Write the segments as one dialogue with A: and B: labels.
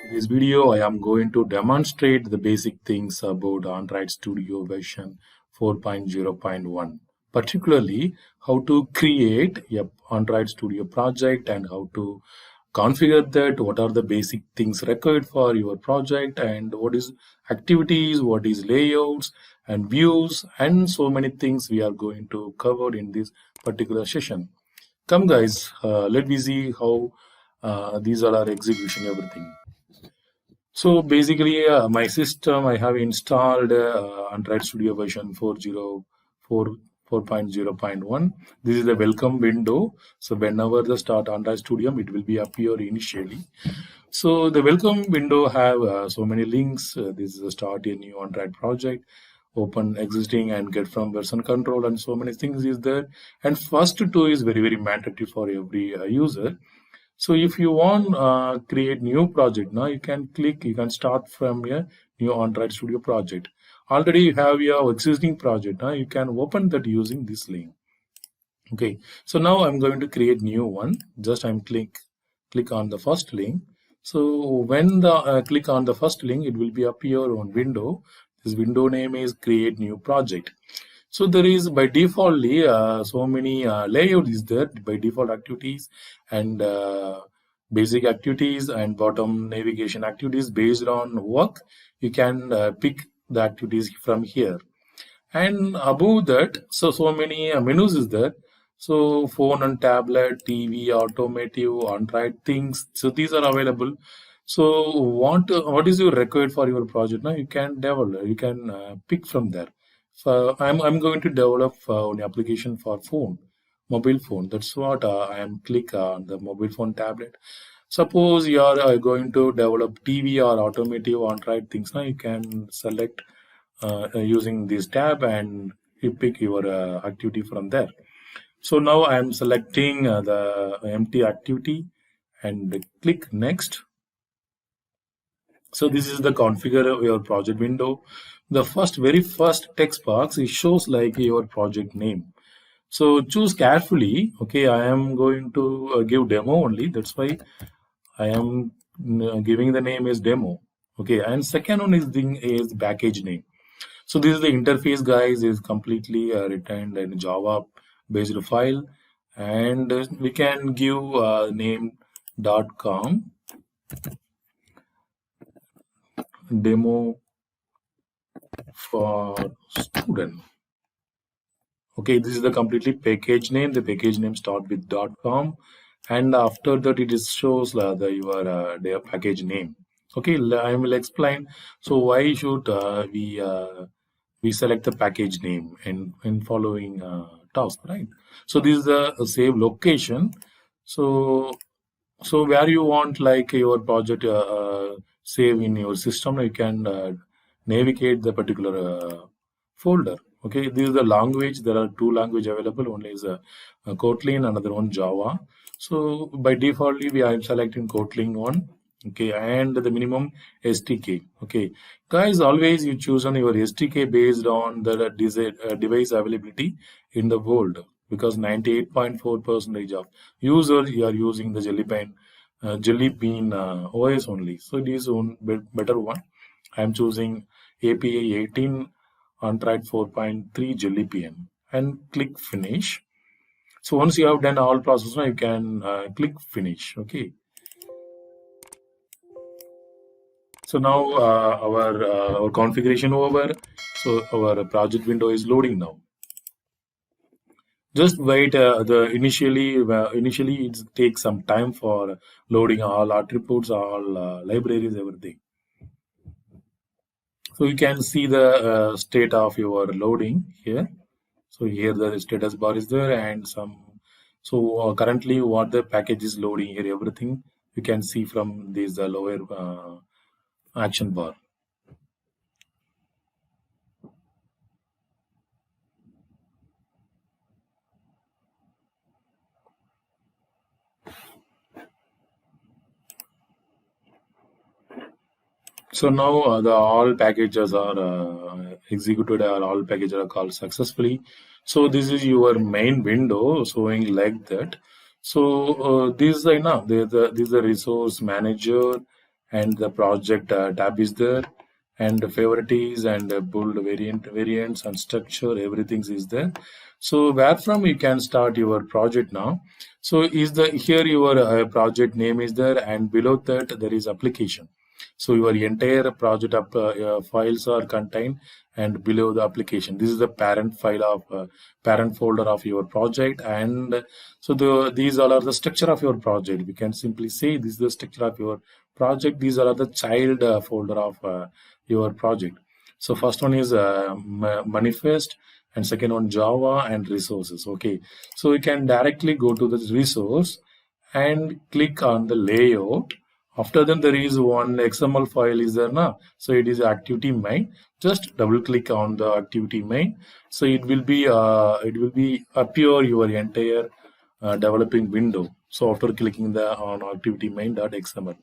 A: In this video, I am going to demonstrate the basic things about Android Studio version 4.0.1, particularly how to create a Android Studio project and how to configure that, what are the basic things required for your project, and what is activities, what is layouts and views, and so many things we are going to cover in this particular session. Come guys, let me see how these are our execution, everything. So basically, my system, I have installed Android Studio version 4.0.1. This is the welcome window. So whenever the start Android Studio, it will be appear initially. So the welcome window have so many links. This is a start a new Android project, open existing and get from version control, and so many things is there. And first two is very mandatory for every user. So if you want create new project, now you can start from a new Android Studio project. Already you have your existing project. Now you can open that using this link. Okay, so now I'm going to create new one. Just I'm click on the first link. So when the click on the first link, it will be appear on window. This window name is create new project. So there is by defaultly so many layout is there by default activities and basic activities and bottom navigation activities based on work. You can pick the activities from here. And above that, so many menus is there. So phone and tablet, TV, automotive, Android things. So these are available. So what is your required for your project? Now you can develop, you can pick from there. So I'm going to develop an application for phone, mobile phone. That's what I am click on the mobile phone tablet. Suppose you are going to develop TV or automotive Android things. Now you can select using this tab and you pick your activity from there. So now I am selecting the empty activity and click next. So this is the configure of your project window. The very first text box, it shows like your project name. So choose carefully. Okay, I am going to give demo only. That's why I am giving the name as demo. Okay, and second one is package name. So this is the interface, guys, is completely written in Java based file, and we can give name.com demo for student. Okay, this is the completely package name. The package name start with .com, and after that it is shows your their package name. Okay, I will explain. So why should we select the package name in following task, right? So this is the save location. So where you want like your project save in your system, you can navigate the particular folder. Okay, this is the language. There are two language available. One is Kotlin, another one Java. So by default, we are selecting Kotlin one. Okay, and the minimum SDK. Okay, guys, always you choose on your SDK based on the device availability in the world, because 98.4% of users are using the Jelly Bean OS only. So it is one better one. I am choosing API 18 Android 4.3 Jelly Bean and click finish. So once you have done all process, you can click finish. Okay. So now our configuration over. So our project window is loading now. Just wait. Initially it takes some time for loading all attributes, all libraries, everything. So you can see the state of your loading here. So here the status bar is there and some. So currently what the package is loading here, everything you can see from this lower action bar. So now the all packages are executed, or all packages are called successfully. So this is your main window showing like that. So this is this is the resource manager, and the project tab is there, and the favorites and build variants and structure, everything is there. So where from you can start your project now. So is the here your project name is there, and below that there is application. So your entire project files are contained, and below the application, this is the parent file of parent folder of your project. And so these all are the structure of your project. We can simply say this is the structure of your project. These are the child folder of your project. So first one is manifest, and second one Java and resources. Okay, so you can directly go to the resource and click on the layout. After then there is one XML file is there now. So it is activity main. Just double click on the activity main. So it will be appear your entire developing window. So after clicking the on activity main.xml.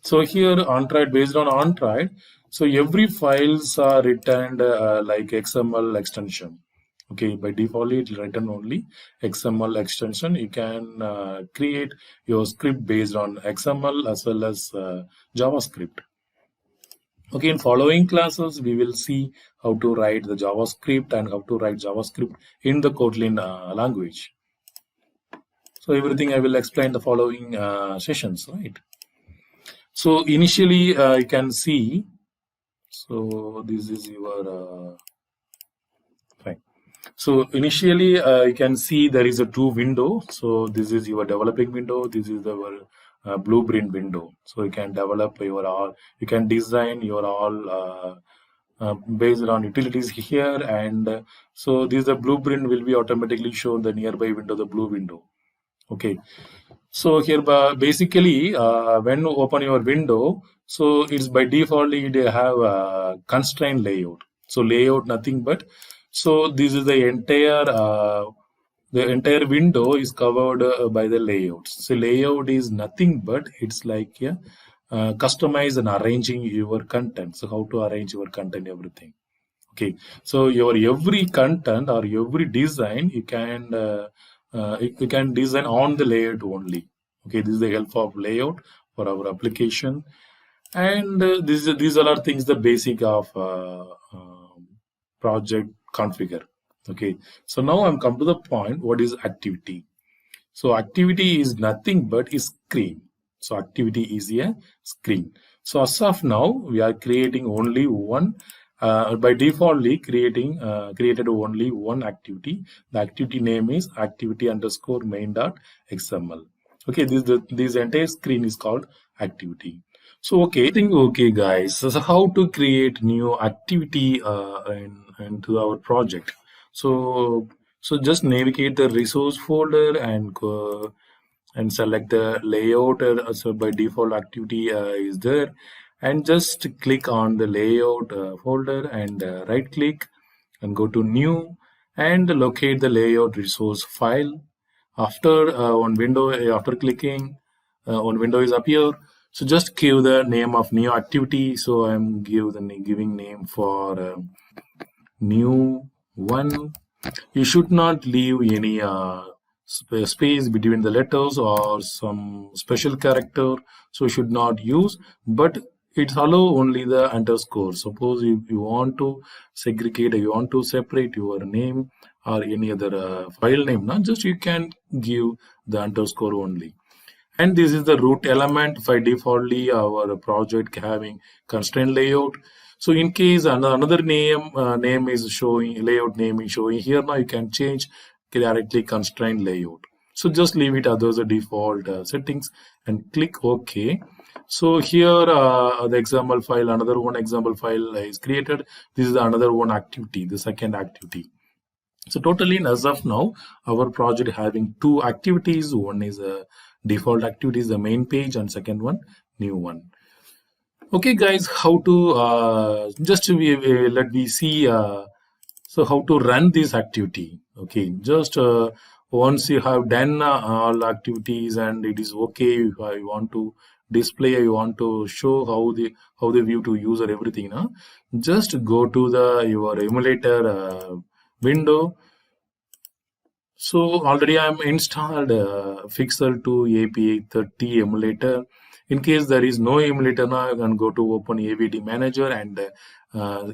A: So here Android, based on Android, so every files are returned like XML extension. Okay, by default it will return only XML extension. You can create your script based on XML as well as JavaScript. Okay, in following classes we will see how to write the JavaScript and how to write JavaScript in the Kotlin language. So everything I will explain the following sessions, right? So initially you can see, so this is your fine. So initially you can see there is a two window. So this is your developing window, this is the blueprint window. So you can develop your all, you can design your all based on utilities here. And so this the blueprint will be automatically shown the nearby window, the blue window. Okay, so here basically when you open your window, so it's by default it have a constraint layout. So layout nothing but, so this is the entire window is covered by the layouts. So layout is nothing but it's like customize and arranging your content. So how to arrange your content, everything. Okay, so your every content or every design you can design on the layout only. Okay, this is the help of layout for our application. And these all are things the basic of project configure. Okay, so now I'm come to the point, what is activity? So activity is nothing but a screen. So activity is a screen. So as of now we are creating only one by defaultly created only one activity. The activity name is activity_main.xml. Okay, this entire screen is called activity. So okay guys, so how to create new activity into our project. So just navigate the resource folder and go and select the layout. So by default activity is there, and just click on the layout folder and right click and go to new and locate the layout resource file. After one window, after clicking one window is appear. So just give the name of new activity. So I'm giving name for new one. You should not leave any space between the letters or some special character, so you should not use, but it's allow only the underscore. Suppose if you want to segregate, you want to separate your name or any other file name, not just you can give the underscore only. And this is the root element. By defaultly our project having constraint layout. So in case another name is showing, layout name is showing here, now you can change directly constraint layout. So just leave it as the default settings and click OK. So here the example file, another one example file is created. This is another one activity, the second activity. So totally as of now our project having two activities. One is a default activity, is the main page, and second one new one. Okay guys, how to just let me see so how to run this activity. Okay, just once you have done all activities and it is okay, if I want to display, I want to show how the view to user everything, now just go to the your emulator window. So already I'm installed Fixer 2 API 30 emulator. In case there is no emulator now, you can go to open AVD manager and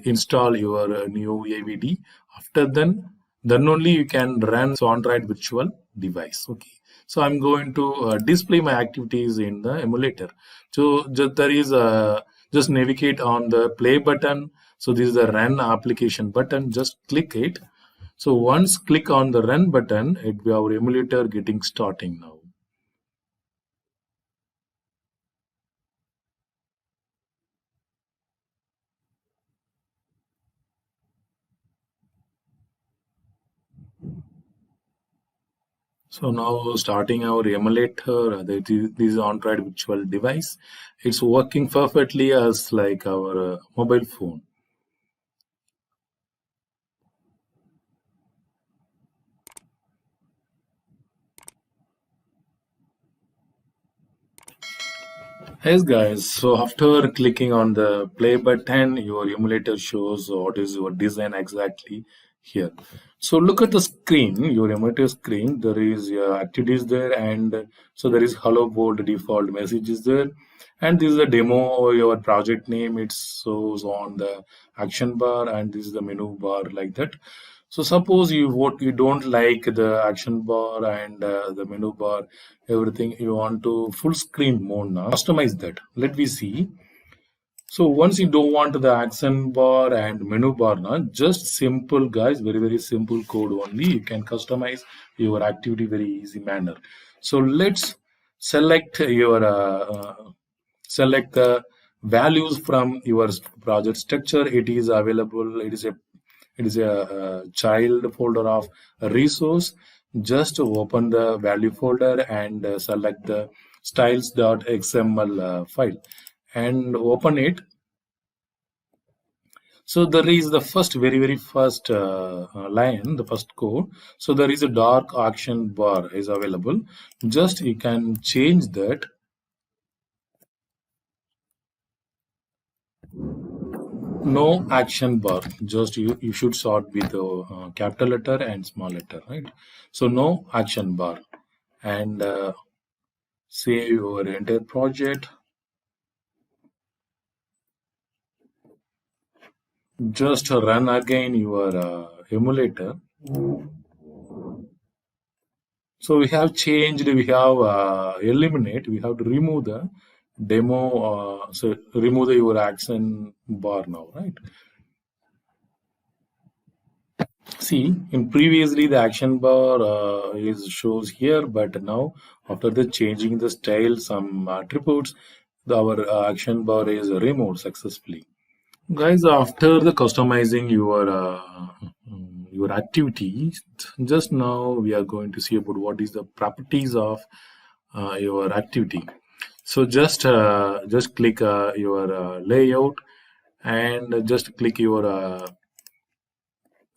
A: install your new AVD. After then only you can run so Android virtual device. Okay. So I'm going to display my activities in the emulator. So there is just navigate on the play button. So this is the run application button. Just click it. So once click on the run button, it will our emulator getting starting now. So now starting our emulator, this is Android virtual device. It's working perfectly as like our mobile phone. Yes, guys. So after clicking on the play button, your emulator shows what is your design exactly here. So look at the screen, your emulator screen. There is activities there, and so there is hello world default messages there, and this is the demo. Your project name it shows on the action bar, and this is the menu bar like that. So suppose you don't like the action bar and the menu bar, everything you want to full screen mode now. Customize that. Let me see. So once you don't want the action bar and menu bar now, just simple guys, very simple code only. You can customize your activity very easy manner. So let's select your select the values from your project structure. It is available. It is a child folder of a resource. Just open the value folder and select the styles.xml file and open it. So there is the first, very first line, the first code. So there is a dark action bar is available. Just you can change that. No action bar. Just you should sort with capital letter and small letter, right? So no action bar. And save your entire project. Just run again your emulator. So we have changed, we have eliminate, we have to remove the demo, so remove your action bar now, right? See, in previously the action bar is shows here, but now after the changing the style, some attributes, our action bar is removed successfully. Guys, after the customizing your activities, just now we are going to see about what is the properties of your activity. So just click your layout and just click your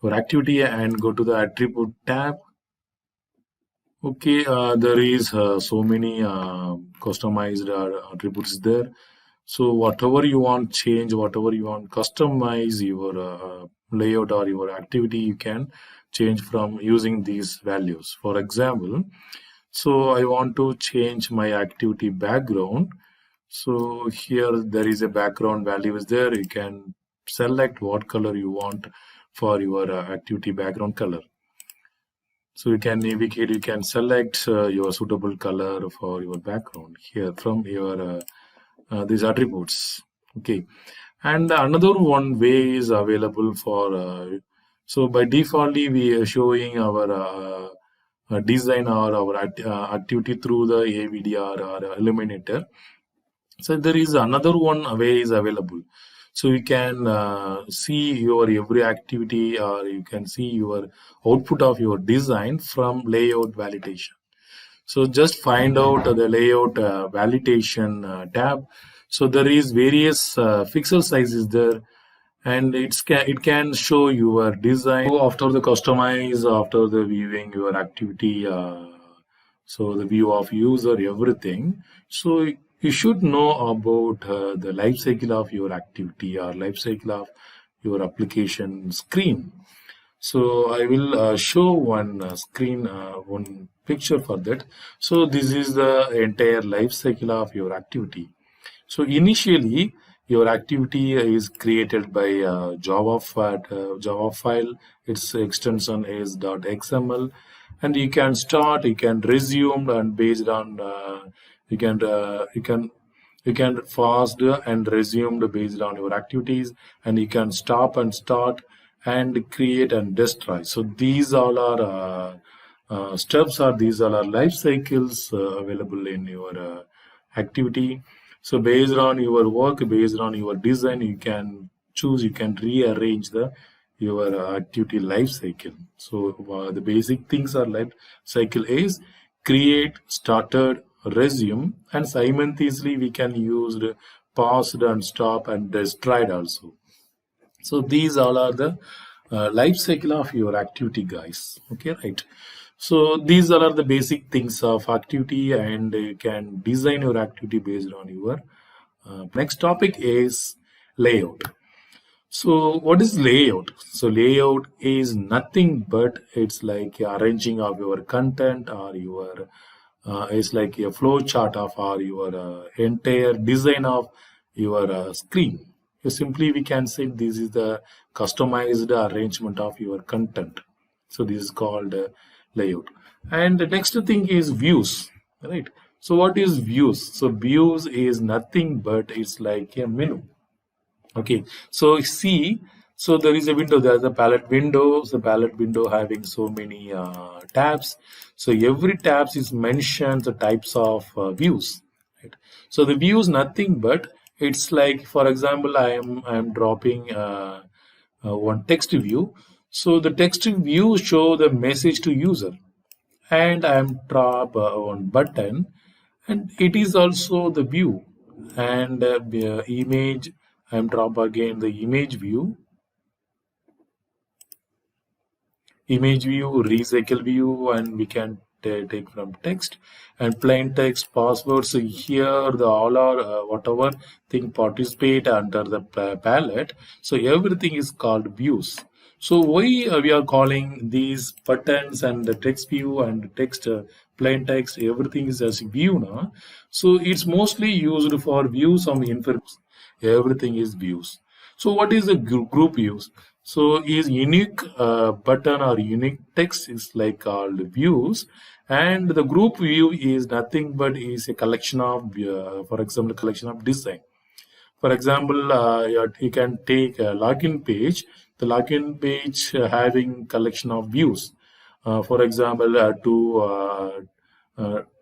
A: activity and go to the attribute tab. Okay, there is so many customized attributes there. So whatever you want change, whatever you want customize your layout or your activity, you can change from using these values. For example, so I want to change my activity background. So here there is a background value is there. You can select what color you want for your activity background color. So you can navigate, you can select your suitable color for your background here from your these attributes. Okay, and another one way is available for so by defaultly we are showing our design or our activity through the AVDR or Illuminator. So there is another one way is available. So you can see your every activity or you can see your output of your design from layout validation. So just find out the layout validation tab. So there is various pixel sizes there, and it can show your design. So after the customize, after the viewing your activity, so the view of user, everything. So you should know about the life cycle of your activity or life cycle of your application screen. So I will show one screen, one picture for that. So this is the entire life cycle of your activity. So initially, your activity is created by Java file. Its extension is .xml, and you can start, you can resume, and based on you can uh, you can you can fast and resume based on your activities, and you can stop and start and create and destroy. So these all are steps, or these all are life cycles available in your activity. So based on your work, based on your design, you can choose, you can rearrange your activity life cycle. So the basic things are life cycle is create, started, resume, and simultaneously we can use the paused and stop and destroyed also. So these all are the life cycle of your activity, guys. Okay, right? So these all are the basic things of activity, and you can design your activity based on your next topic is layout. So what is layout? So layout is nothing but it's like arranging of your content, or your it's like a flow chart of or your entire design of your screen. You simply we can say this is the customized arrangement of your content. So this is called layout. And the next thing is views, right? So what is views? So views is nothing but it's like a menu. Okay, so see, so there is a window, there's a palette window, the palette window having so many tabs. So every tabs is mentioned the types of views, right? So the views nothing but it's like, for example, I am dropping one text view. So the text view show the message to user, and I am drop one button, and it is also the view, and image I am drop again the image view, recycle view, and we can take from text and plain text password. So here the all are whatever thing participate under the palette. So everything is called views. So why we are calling these buttons and the text view and text plain text, everything is as view now. So it's mostly used for views of information. Everything is views. So what is the group views? So is unique button or unique text is like called views, and the group view is nothing but is a collection of, for example, collection of design. For example, you can take a login page. The login page having collection of views. For example,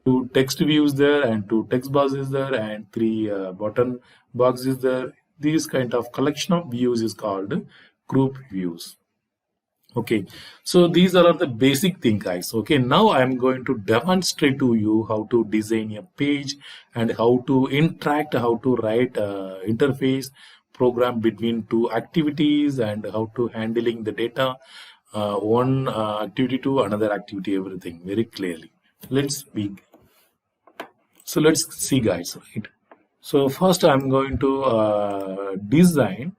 A: two text views there, and two text boxes there, and three button boxes there. These kind of collection of views is called group views. Okay, so these are the basic thing, guys. Okay, now I'm going to demonstrate to you how to design a page and how to interact, how to write interface program between two activities, and how to handling the data one activity to another activity, everything very clearly. Let's begin. So let's see, guys, right? So first I'm going to design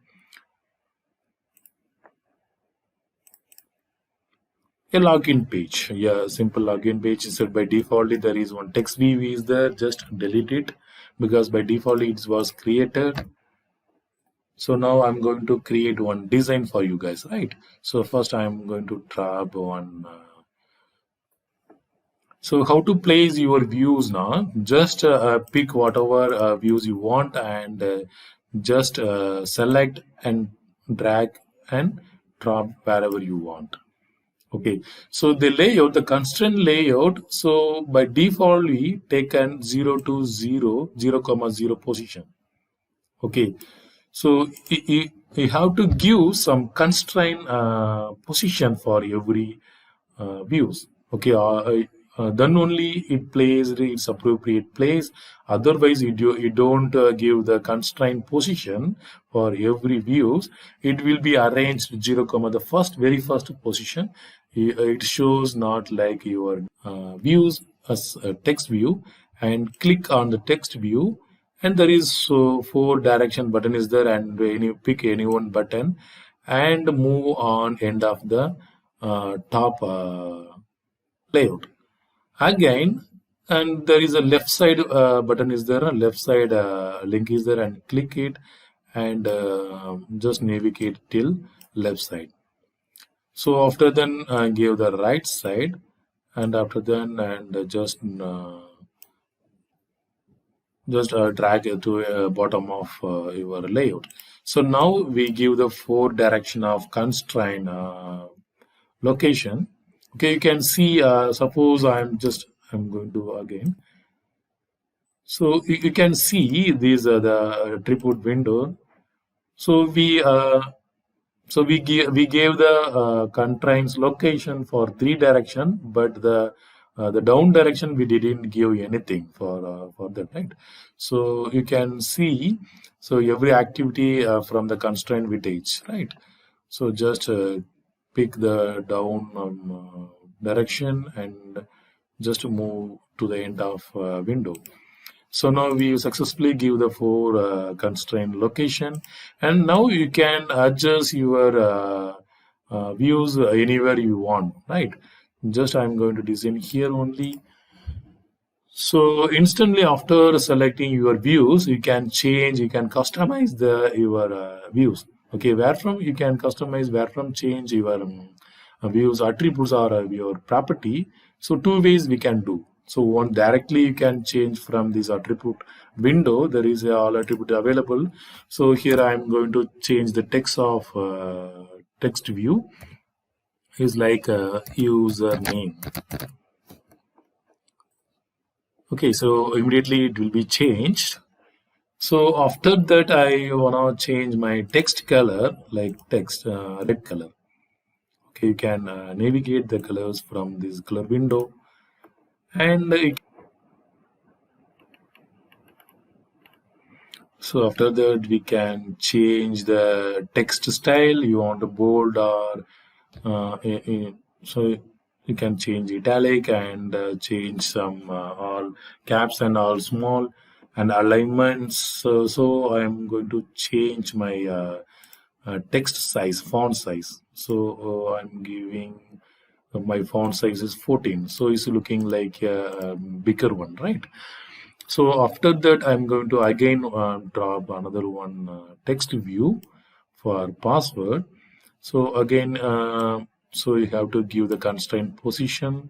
A: a login page. Yeah, simple login page is set by default. There is one text view is there. Just delete it because by default it was created. So now I'm going to create one design for you guys, right? So first I'm going to drop one. So how to place your views now? Just pick whatever views you want, and just select and drag and drop wherever you want. Okay, so the layout, the constraint layout, so by default we taken 0 to 0, 0 comma 0 position. Okay, so you have to give some constraint position for every views. Okay, then only it plays its appropriate place. Otherwise, you don't give the constraint position for every views. It will be arranged 0 comma the very first position. It shows not like your views as a text view, and click on the text view, and there is so 4 direction button is there, and when you pick any one button and move on end of the top layout. Again, and there is a left side button is there, a left side link is there, and click it and just navigate till left side. So after then give the right side, and after then and just drag it to bottom of your layout. So now we give the 4 direction of constraint location. Okay, you can see, suppose I'm going to again. So you can see these are the attribute window. So we gave the constraints location for 3 direction, but the down direction we didn't give anything for that, right? So you can see, so every activity from the constraint we teach, right? So just pick the down direction and just move to the end of window. So now we successfully give the 4 constraint location, and now you can adjust your views anywhere you want, right? Just I'm going to design here only. So instantly after selecting your views, you can change, you can customize your views. Okay, where from you can customize, where from change your views, attributes, or your property. So 2 ways we can do. So one directly you can change from this attribute window. There is all attribute available. So here I am going to change the text of text view is like username. Okay, so immediately it will be changed. So after that, I wanna change my text color, like text red color. Okay, you can navigate the colors from this color window, and so after that we can change the text style. You want a bold or so you can change italic and change some all caps and all small and alignments. So I'm going to change my text size, font size. So I'm giving my font size is 14. So it's looking like a bigger one, right? So after that, I'm going to again drop another one text view for password. So again, so you have to give the constraint position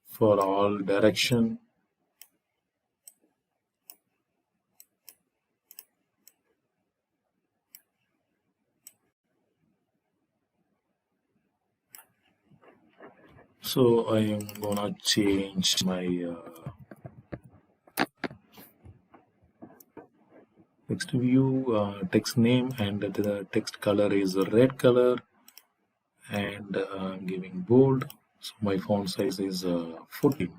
A: for all direction. So I am gonna change my text view, text name, and the text color is a red color, and I'm giving bold. So my font size is 14.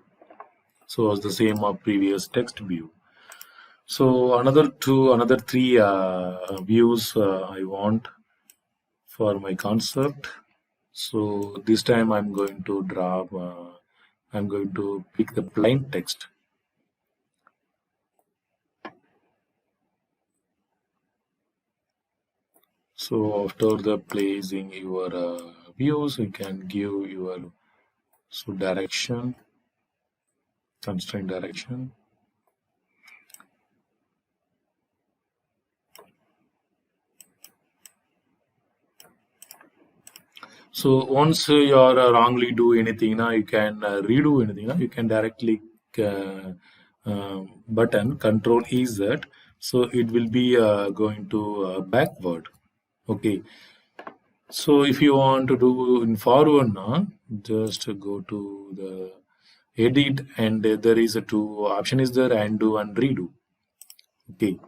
A: So it's the same of previous text view. So another 3 views I want for my concept. So this time I'm going to I'm going to pick the plain text. So after the placing your views, you can give your direction, constraint direction. So once you are wrongly do anything, now you can redo anything. Now you can directly button Control EZ. So it will be going to backward. Okay. So if you want to do in forward now, just go to the edit, and there is a 2 option is there, undo and redo. Okay.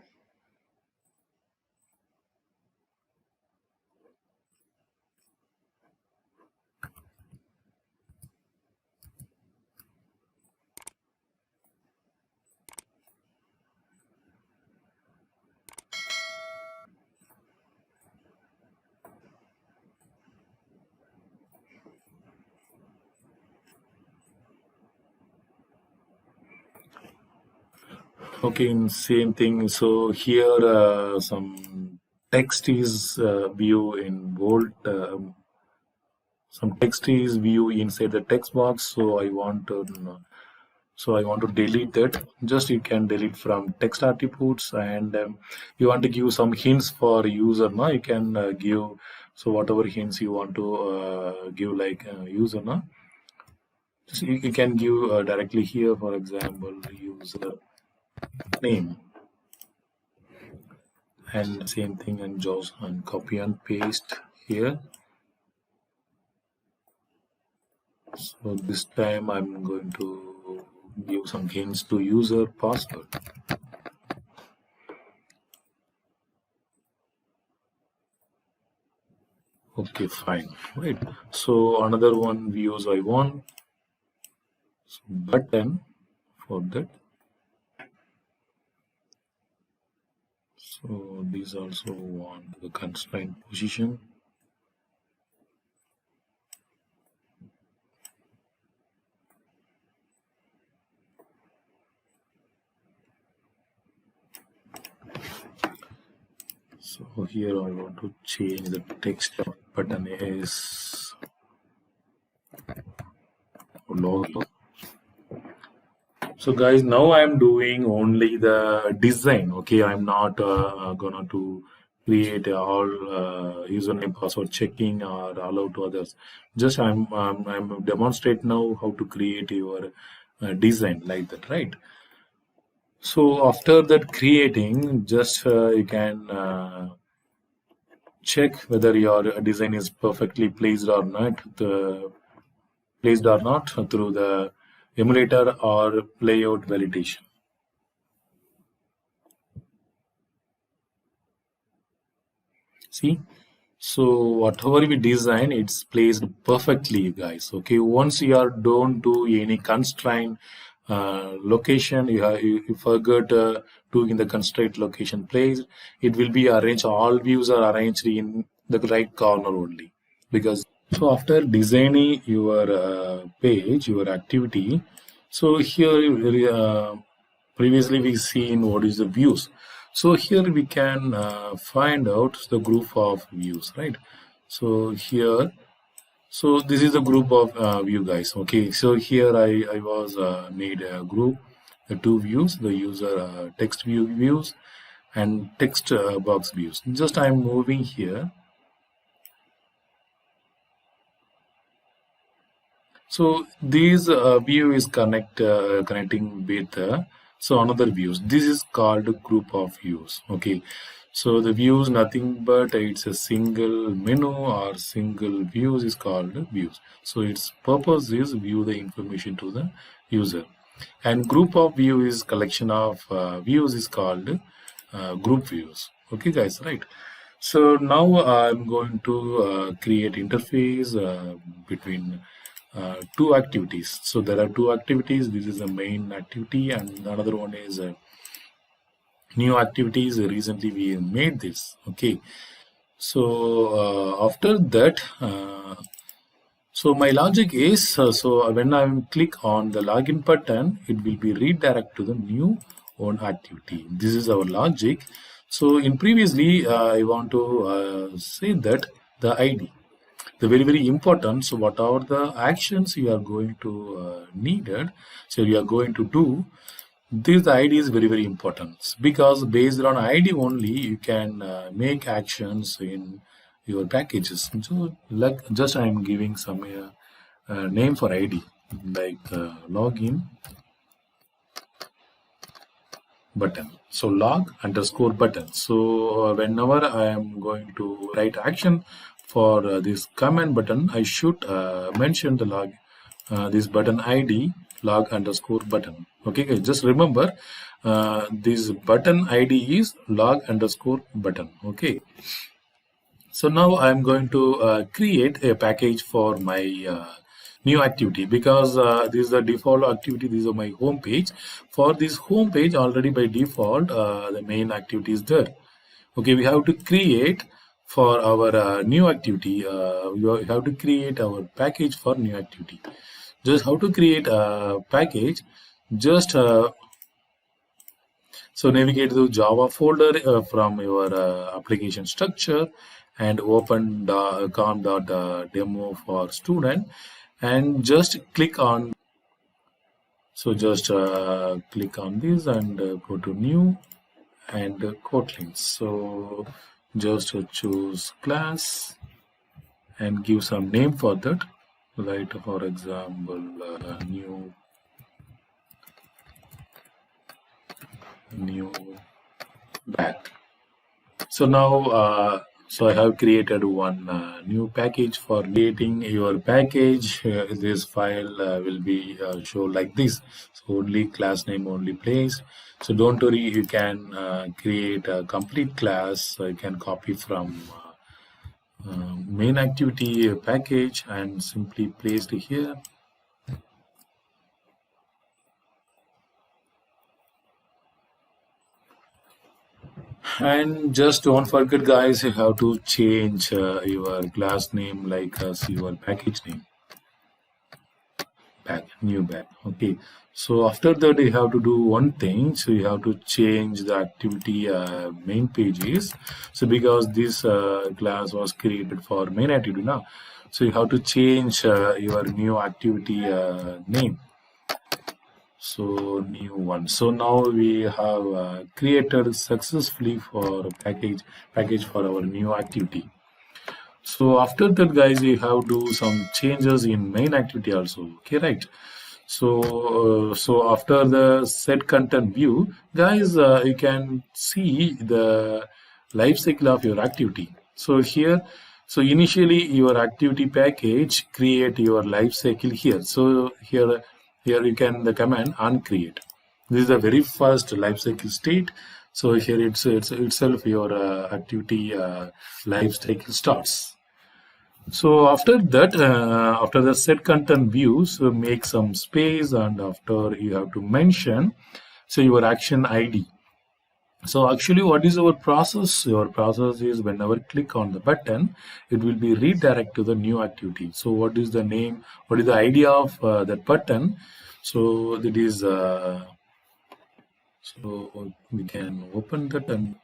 A: Okay, same thing. So here some text is view in bold some text is view inside the text box, so I want to delete that. Just you can delete from text attributes, and you want to give some hints for user. Now you can give, so whatever hints you want to give, like user. Now so you can give directly here, for example, user name, and same thing, and just and copy and paste here. So this time I'm going to give some hints to user password. Okay, fine. Right. So another one views I want. So button for that. So these also want the constraint position. So here I want to change the text of button is logo. So guys, now I'm doing only the design. Okay, I'm not gonna to create all username password checking or allow to others. Just I'm demonstrate now how to create your design like that, right? So after that creating, just you can check whether your design is perfectly placed or not. Through the emulator or layout validation. See, so whatever we design, it's placed perfectly, you guys. Okay, once you are don't do any constraint location, you forget to in the constraint location place, it will be arranged. All views are arranged in the right corner only, because so after designing your page, your activity, so here previously we seen what is the views. So here we can find out the group of views, right? So here, so this is the group of view, guys. Okay, so here I was made a group, the two views, the user text views and text box views. Just I'm moving here. So this view is connecting with so another views. This is called a group of views. Okay, so the views nothing but it's a single menu or single views is called views. So its purpose is view the information to the user, and group of view is collection of views is called group views. Okay, guys, right? So now I'm going to create interface between two activities. So there are two activities. This is the main activity, and another one is new activities. Recently we made this. Okay, so after that, so my logic is so when I click on the login button, it will be redirect to the new own activity. This is our logic. So in previously, I want to say that the ID, the very important. So what are the actions you are going to needed, so you are going to do, this ID is very important, because based on ID only you can make actions in your packages. So like just I am giving some name for ID, like login button. So log underscore button. So whenever I am going to write action for this command button, I should mention the log this button ID log underscore button. Okay, guys, just remember this button ID is log underscore button. Okay, so now I'm going to create a package for my new activity, because this is the default activity. This is my home page. For this home page, already by default the main activity is there. Okay, we have to create for our new activity. We have to create our package for new activity. Just how to create a package, just so navigate to Java folder from your application structure, and open the com.demo for student and just click on. So just click on this and go to new and Kotlin. So just choose class and give some name for that. Right, for example, new back. So now, so I have created one new package. For creating your package, this file will be show like this. So only class name only place. So don't worry, you can create a complete class. You can copy from main activity package and simply placed here. And just don't forget, guys, you have to change your class name like as your package name. New back. Okay. So after that, you have to do one thing. So you have to change the activity main pages. So because this class was created for main activity now, so you have to change your new activity name. So new one. So now we have created successfully for package for our new activity. So after that, guys, we have to do some changes in main activity also. Okay, right? So after the set content view, guys, you can see the life cycle of your activity. So here, so initially your activity package create your life cycle here. So here you can the command uncreate. This is the very first life cycle state. So here it's itself your activity life cycle starts. So after that, after the set content views, make some space, and after you have to mention, so your action ID. So actually, what is our process? Your process is whenever click on the button, it will be redirect to the new activity. So what is the name? What is the idea of that button? So that is, so we can open that and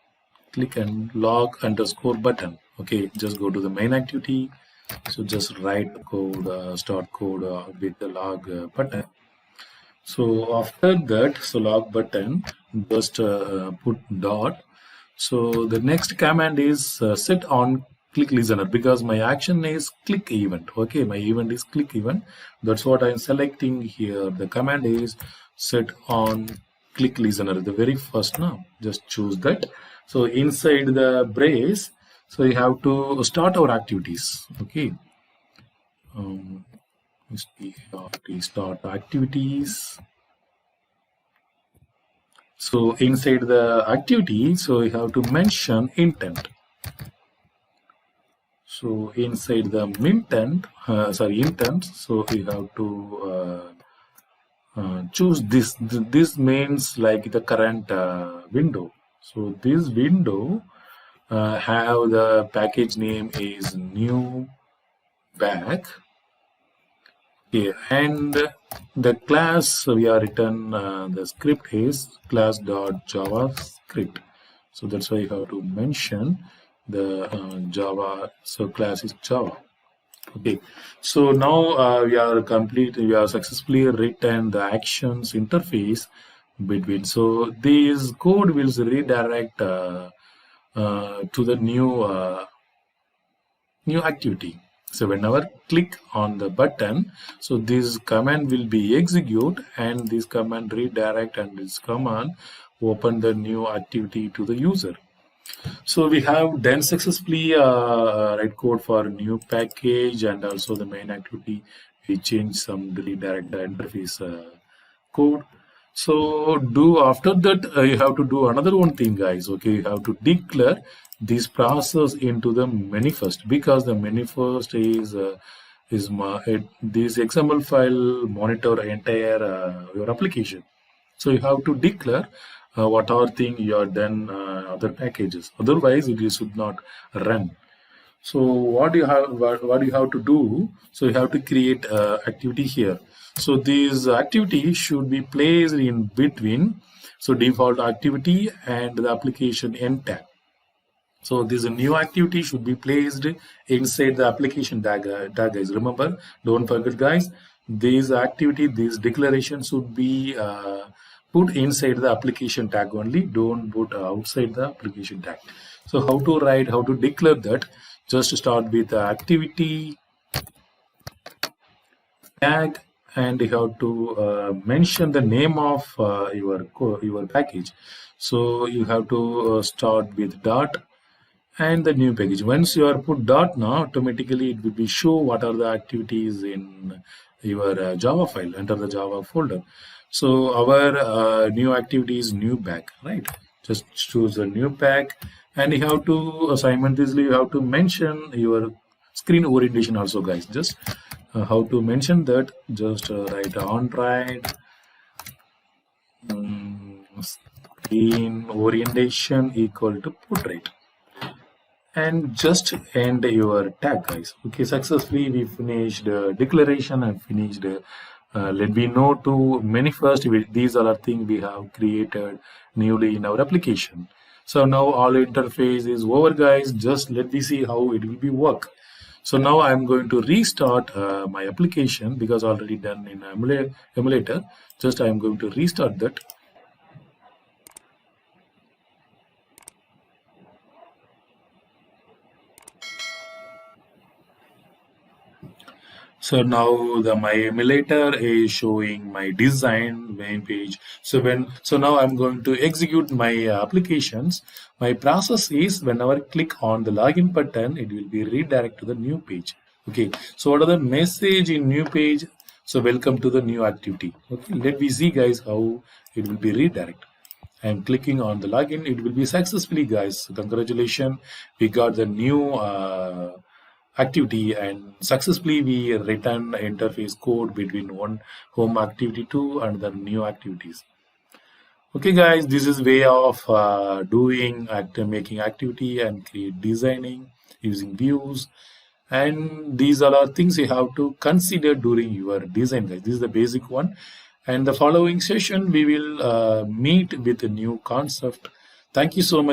A: click and log underscore button. Okay, just go to the main activity. So just write code, start code with the log button. So after that, so log button, just put dot. So the next command is set on click listener because my action is click event. Okay, my event is click event. That's what I'm selecting here. The command is set on click listener. The very first now, just choose that. So inside the brace, so you have to start our activities. Okay. Start activities. So inside the activity, so you have to mention intent. So inside the intent, so you have to choose this. This means like the current window. So this window have the package name is new back. Okay, and the class we are written the script is class.javascript. So that's why you have to mention the Java. So class is Java. Okay, so now we are successfully written the actions interface between. So this code will redirect to the new activity. So whenever click on the button, so this command will be execute and this command redirect and this command open the new activity to the user. So we have done successfully write code for new package and also the main activity. We change some redirect the interface code. So do after that you have to do another one thing, guys. Okay, you have to declare this process into the manifest because the manifest is this XML file monitor entire your application. So you have to declare what are thing you are done other packages. Otherwise, it should not run. So what you have to do? So you have to create activity here. So these activities should be placed in between. So default activity and the application end tag. So this new activity should be placed inside the application tag guys. Remember, don't forget guys, this activity, this declaration should be put inside the application tag only. Don't put outside the application tag. So how to write, how to declare that? Just start with the activity tag, and you have to mention the name of your package. So you have to start with dot and the new package. Once you are put dot now, automatically it will be show what are the activities in your Java file. Enter the Java folder. So our new activity is new pack, right? Just choose a new pack, and you have to simultaneously you have to mention your screen orientation also, guys. Just how to mention that? Just write on right screen orientation equal to portrait, and just end your tag, guys. Okay, successfully we finished declaration and finished let me know to many first. These are the things we have created newly in our application. So now all interface is over, guys. Just let me see how it will be work. So now I'm going to restart my application because already done in emulator. Just I'm going to restart that. So now my emulator is showing my design main page. So now I'm going to execute my applications. My process is whenever I click on the login button, it will be redirect to the new page. Okay. So what are the message in new page? So welcome to the new activity. Okay. Let me see, guys, how it will be redirect. I'm clicking on the login. It will be successfully, guys. Congratulations. We got the new activity, and successfully we return interface code between one home activity to another new activities. Okay guys, this is way of doing making activity and create designing using views, and these are all things you have to consider during your design, guys. This is the basic one, and the following session we will meet with a new concept. Thank you so much.